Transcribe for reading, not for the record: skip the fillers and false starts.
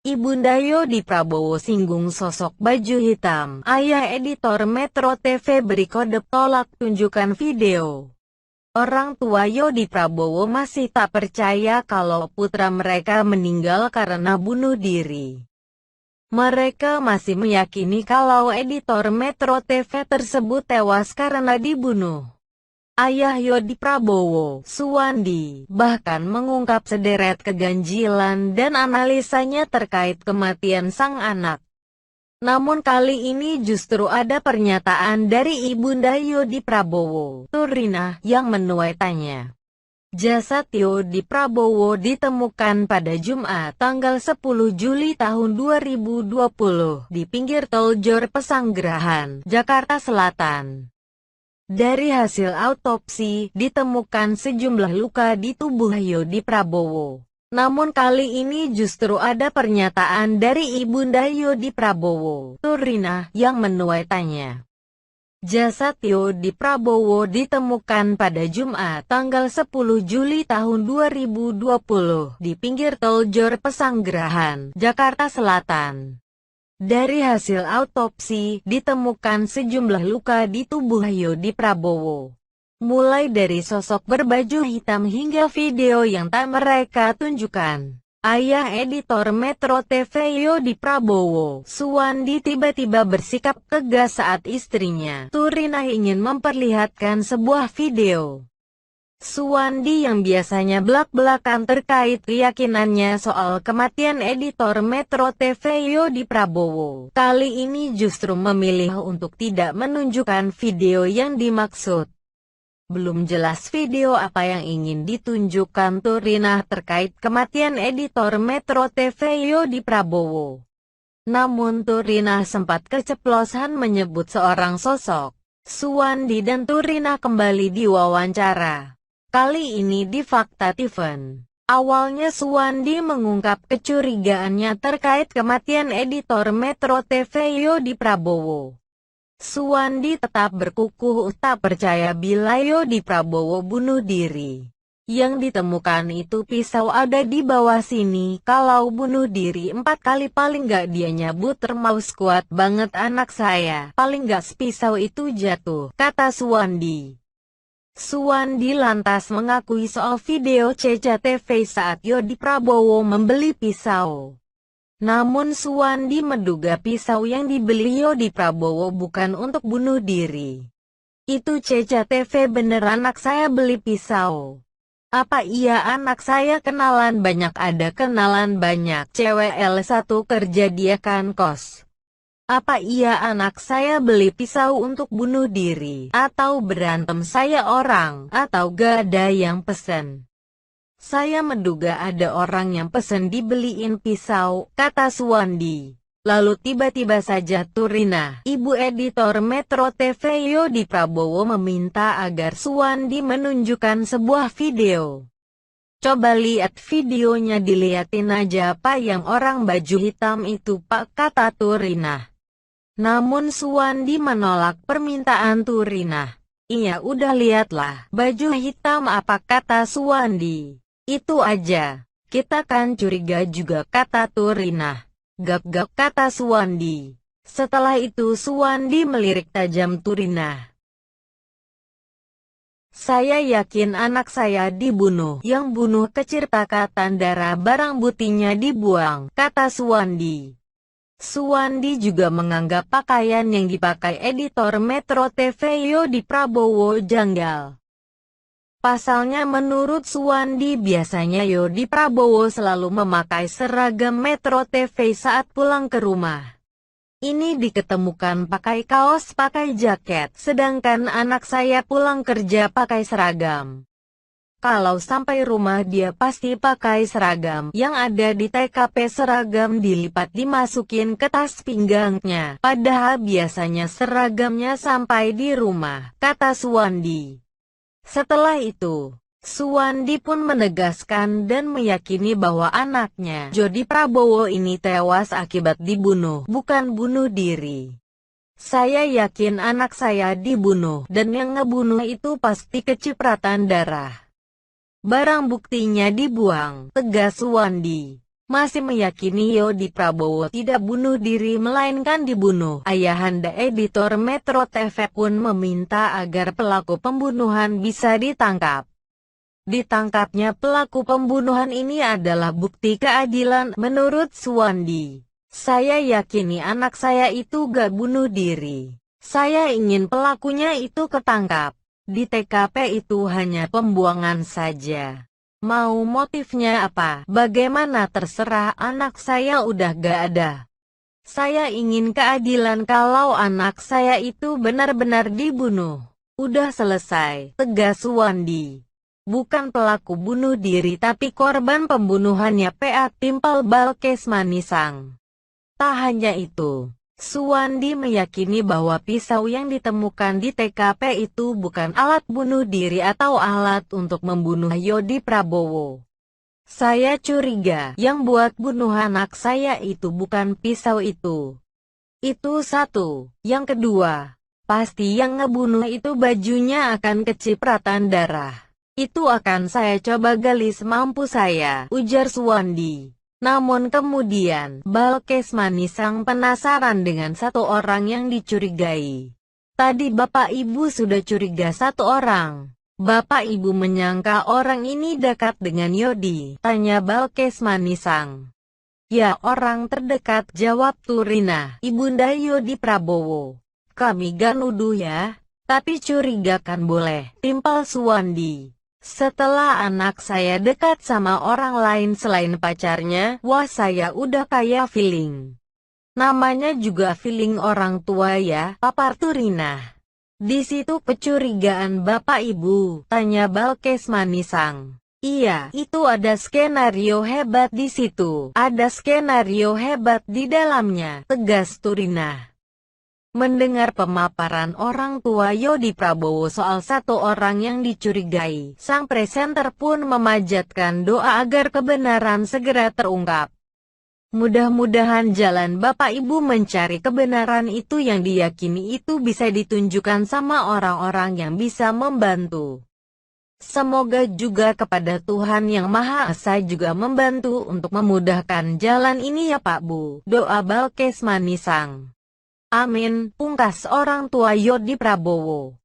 Ibunda Yodi Prabowo singgung sosok baju hitam. Ayah editor Metro TV beri kode tolak tunjukkan video. Orang tua Yodi Prabowo masih tak percaya kalau putra mereka meninggal karena bunuh diri. Mereka masih meyakini kalau editor Metro TV tersebut tewas karena dibunuh. Ayah Yodi Prabowo, Suwandi, bahkan mengungkap sederet keganjilan dan analisanya terkait kematian sang anak. Namun kali ini justru ada pernyataan dari Ibunda Yodi Prabowo, Turina, yang menuai tanya. Jasad Yodi Prabowo ditemukan pada Jumat, tanggal 10 Juli tahun 2020, di pinggir tol Jor Pesanggerahan, Jakarta Selatan. Dari hasil autopsi, ditemukan sejumlah luka di tubuh Yodi Prabowo. Namun kali ini justru ada pernyataan dari Ibunda Yodi Prabowo, Turina, yang menuai tanya. Jasad Yodi Prabowo ditemukan pada Jumat, tanggal 10 Juli tahun 2020, di pinggir tol Jor Pesanggerahan, Jakarta Selatan. Dari hasil autopsi, ditemukan sejumlah luka di tubuh Yodi Prabowo. Mulai dari sosok berbaju hitam hingga video yang tak mereka tunjukkan. Ayah editor Metro TV Yodi Prabowo, Suwandi, tiba-tiba bersikap tegas saat istrinya, Turina, ingin memperlihatkan sebuah video. Suwandi yang biasanya belak-belakan terkait keyakinannya soal kematian editor Metro TV Yodi Prabowo, kali ini justru memilih untuk tidak menunjukkan video yang dimaksud. Belum jelas video apa yang ingin ditunjukkan Turina terkait kematian editor Metro TV Yodi Prabowo. Namun Turina sempat keceplosan menyebut seorang sosok. Suwandi dan Turina kembali diwawancara. Kali ini di Fakta Tiven. Awalnya Suwandi mengungkap kecurigaannya terkait kematian editor Metro TV Yodi Prabowo. Suwandi tetap berkukuh tak percaya bila Yodi Prabowo bunuh diri. Yang ditemukan itu pisau ada di bawah sini. Kalau bunuh diri 4 kali paling gak dia nyebut termaus kuat banget anak saya. Paling gak pisau itu jatuh, kata Suwandi. Suwandi lantas mengakui soal video CCTV saat Yodi Prabowo membeli pisau. Namun Suwandi menduga pisau yang dibeli Yodi Prabowo bukan untuk bunuh diri. Itu CCTV bener anak saya beli pisau. Apa iya anak saya kenalan banyak? Ada kenalan banyak cewek L1 kerja dia kan kos. Apa iya anak saya beli pisau untuk bunuh diri, atau berantem saya orang, atau gak ada yang pesen? Saya menduga ada orang yang pesen dibeliin pisau, kata Suwandi. Lalu tiba-tiba saja Turina, ibu editor Metro TV Yodi Prabowo, meminta agar Suwandi menunjukkan sebuah video. Coba lihat videonya, dilihatin aja apa yang orang baju hitam itu pak, kata Turina. Namun Suwandi menolak permintaan Turina. Iya udah lihatlah, baju hitam apa, kata Suwandi. Itu aja, kita kan curiga juga, kata Turina. Gap-gap, kata Suwandi. Setelah itu Suwandi melirik tajam Turina. Saya yakin anak saya dibunuh, yang bunuh kecertakatan darah, barang buktinya dibuang, kata Suwandi. Suwandi juga menganggap pakaian yang dipakai editor Metro TV Yodi Prabowo janggal. Pasalnya menurut Suwandi biasanya Yodi Prabowo selalu memakai seragam Metro TV saat pulang ke rumah. Ini diketemukan pakai kaos pakai jaket, sedangkan anak saya pulang kerja pakai seragam. Kalau sampai rumah dia pasti pakai seragam. Yang ada di TKP seragam dilipat dimasukin ke tas pinggangnya. Padahal biasanya seragamnya sampai di rumah, kata Suwandi. Setelah itu, Suwandi pun menegaskan dan meyakini bahwa anaknya, Yodi Prabowo ini tewas akibat dibunuh, bukan bunuh diri. Saya yakin anak saya dibunuh, dan yang ngebunuh itu pasti kecipratan darah. Barang buktinya dibuang, tegas Suwandi. masih meyakini Yodi Prabowo tidak bunuh diri melainkan dibunuh. Ayahanda editor Metro TV pun meminta agar pelaku pembunuhan bisa ditangkap. Ditangkapnya pelaku pembunuhan ini adalah bukti keadilan menurut Suwandi. Saya yakini anak saya itu gak bunuh diri. Saya ingin pelakunya itu ketangkap. Di TKP itu hanya pembuangan saja. Mau motifnya apa? Bagaimana terserah, anak saya udah gak ada. Saya ingin keadilan kalau anak saya itu benar-benar dibunuh. Udah selesai, tegas Suwandi. Bukan pelaku bunuh diri tapi korban pembunuhannya PA timpal Balkes Manisang. Tak hanya itu, Suwandi meyakini bahwa pisau yang ditemukan di TKP itu bukan alat bunuh diri atau alat untuk membunuh Yodi Prabowo. Saya curiga yang buat bunuh anak saya itu bukan pisau itu. Itu satu. Yang kedua, pasti yang ngebunuh itu bajunya akan kecipratan darah. Itu akan saya coba gali semampu saya, ujar Suwandi. Namun kemudian, Balkes Manisang penasaran dengan satu orang yang dicurigai. Tadi Bapak Ibu sudah curiga satu orang. Bapak Ibu menyangka orang ini dekat dengan Yodi, tanya Balkes Manisang. Ya, orang terdekat, jawab Turina, ibunda Yodi Prabowo. Kami gak nuduh ya, tapi curiga kan boleh, timpal Suwandi. Setelah anak saya dekat sama orang lain selain pacarnya, wah saya udah kayak feeling. Namanya juga feeling orang tua ya, papar Turina. Di situ kecurigaan Bapak Ibu, tanya Balkes Manisang. Iya, itu ada skenario hebat di situ. Ada skenario hebat di dalamnya, tegas Turina. Mendengar pemaparan orang tua Yodi Prabowo soal satu orang yang dicurigai, sang presenter pun memanjatkan doa agar kebenaran segera terungkap. Mudah-mudahan jalan Bapak Ibu mencari kebenaran itu yang diyakini itu bisa ditunjukkan sama orang-orang yang bisa membantu. Semoga juga kepada Tuhan Yang Maha Esa juga membantu untuk memudahkan jalan ini ya Pak Bu, doa Balkes Manisang. Amin, pungkas orang tua Yodi Prabowo.